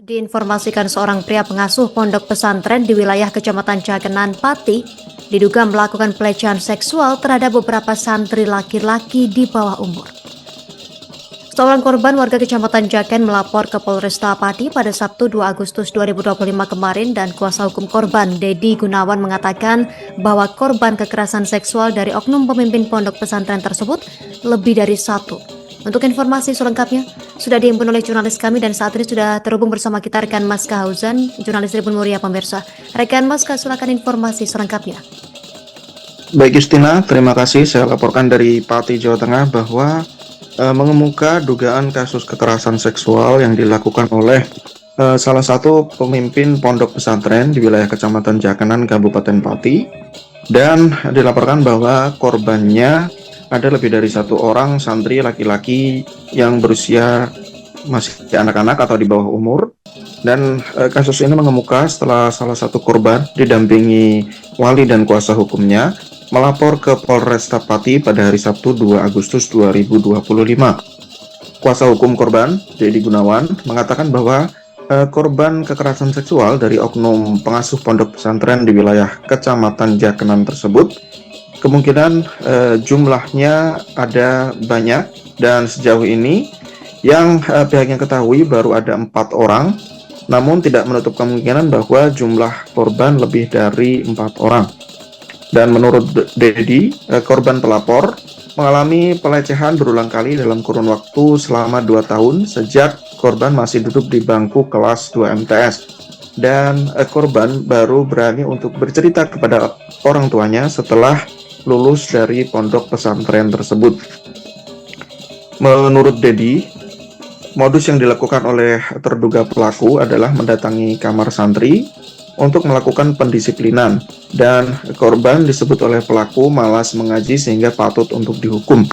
Diinformasikan seorang pria pengasuh pondok pesantren di wilayah Kecamatan Cakenan, Pati, diduga melakukan pelecehan seksual terhadap beberapa santri laki-laki di bawah umur. Seorang korban warga Kecamatan Jaken melapor ke Polresta Pati pada Sabtu 2 Agustus 2025 kemarin dan kuasa hukum korban, Dedi Gunawan, mengatakan bahwa korban kekerasan seksual dari oknum pemimpin pondok pesantren tersebut lebih dari satu. Untuk informasi selengkapnya, sudah dihimpun oleh jurnalis kami dan saat ini sudah terhubung bersama kita rekan Mas Kahauzan, jurnalis Tribun Muria pemirsa. Rekan Mas, silakan informasi selengkapnya. Baik Justina, terima kasih. Saya laporkan dari Pati, Jawa Tengah bahwa mengemuka dugaan kasus kekerasan seksual yang dilakukan oleh salah satu pemimpin pondok pesantren di wilayah Kecamatan Jakenan, Kabupaten Pati, dan dilaporkan bahwa korbannya ada lebih dari satu orang santri laki-laki yang berusia masih anak-anak atau di bawah umur. Dan kasus ini mengemuka setelah salah satu korban didampingi wali dan kuasa hukumnya melapor ke Polresta Pati pada hari Sabtu 2 Agustus 2025. Kuasa hukum korban, Dedi Gunawan, mengatakan bahwa korban kekerasan seksual dari oknum pengasuh pondok pesantren di wilayah Kecamatan Jakenan tersebut kemungkinan jumlahnya ada banyak, dan sejauh ini yang pihaknya ketahui baru ada 4 orang, namun tidak menutup kemungkinan bahwa jumlah korban lebih dari 4 orang. Dan menurut Dedi, korban pelapor mengalami pelecehan berulang kali dalam kurun waktu selama 2 tahun sejak korban masih duduk di bangku kelas 2 MTS. Dan korban baru berani untuk bercerita kepada orang tuanya setelah lulus dari pondok pesantren tersebut. Menurut Dedi, modus yang dilakukan oleh terduga pelaku adalah mendatangi kamar santri untuk melakukan pendisiplinan, dan korban disebut oleh pelaku malas mengaji sehingga patut untuk dihukum.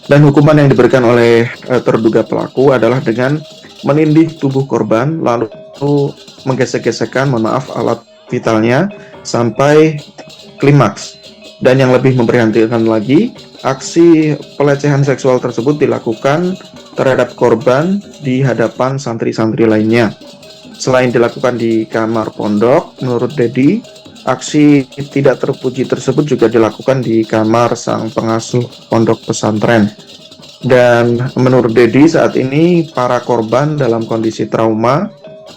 Dan hukuman yang diberikan oleh terduga pelaku adalah dengan menindih tubuh korban lalu menggesek-gesekkan alat vitalnya sampai klimaks. Dan yang lebih memprihatinkan lagi, aksi pelecehan seksual tersebut dilakukan terhadap korban di hadapan santri-santri lainnya. Selain dilakukan di kamar pondok, menurut Dedi, aksi tidak terpuji tersebut juga dilakukan di kamar sang pengasuh pondok pesantren. Dan menurut Dedi, saat ini para korban dalam kondisi trauma,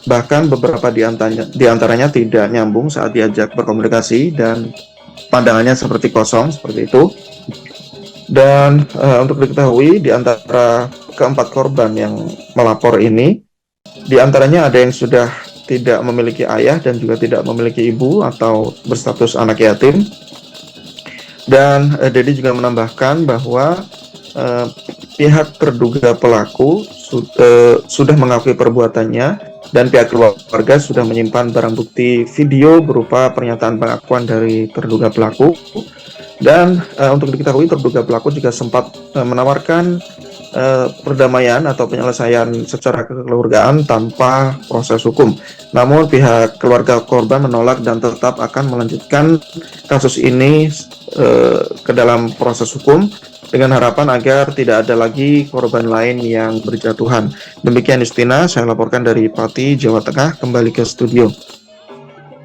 bahkan beberapa di antaranya tidak nyambung saat diajak berkomunikasi dan pandangannya seperti kosong, seperti itu. Dan untuk diketahui, di antara keempat korban yang melapor ini, di antaranya ada yang sudah tidak memiliki ayah dan juga tidak memiliki ibu atau berstatus anak yatim. Dan Dedi juga menambahkan bahwa pihak terduga pelaku sudah mengakui perbuatannya, dan pihak keluarga sudah menyimpan barang bukti video berupa pernyataan pengakuan dari terduga pelaku. Dan untuk diketahui, terduga pelaku juga sempat menawarkan perdamaian atau penyelesaian secara kekeluargaan tanpa proses hukum. Namun pihak keluarga korban menolak dan tetap akan melanjutkan kasus ini ke dalam proses hukum dengan harapan agar tidak ada lagi korban lain yang berjatuhan. Demikian Justina, saya laporkan dari Pati, Jawa Tengah, kembali ke studio.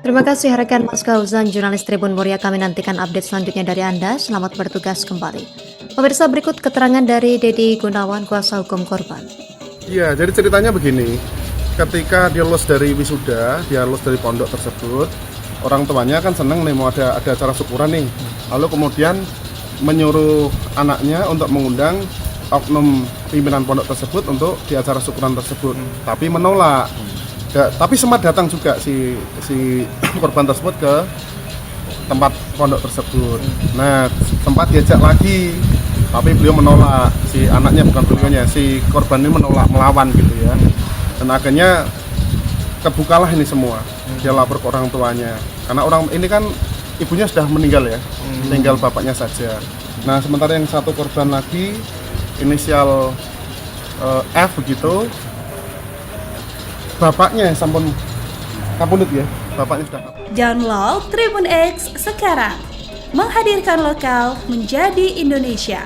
Terima kasih rekan Mas Kahauzan, jurnalis Tribun Muria. Kami nantikan update selanjutnya dari Anda. Selamat bertugas kembali. Pemirsa, berikut keterangan dari Dedi Gunawan, kuasa hukum korban. Iya, jadi ceritanya begini. Ketika dia lulus dari wisuda, dia lulus dari pondok tersebut, orang tuanya kan seneng nih, mau ada acara syukuran nih. Lalu kemudian menyuruh anaknya untuk mengundang oknum pimpinan pondok tersebut untuk di acara syukuran tersebut, tapi menolak. Tapi sempat datang juga si korban tersebut ke tempat pondok tersebut. Nah, sempat diajak lagi, tapi beliau menolak. Si anaknya, bukan beliaunya, si korban ini menolak, melawan gitu ya. Dan akhirnya kebukalah ini semua. Dia lapor ke orang tuanya, karena orang ini kan ibunya sudah meninggal ya, tinggal bapaknya saja. Nah, sementara yang satu korban lagi, inisial F begitu, bapaknya sampun kapunut ya, bapaknya sudah kapunut. Download Tribun X sekarang, menghadirkan lokal menjadi Indonesia.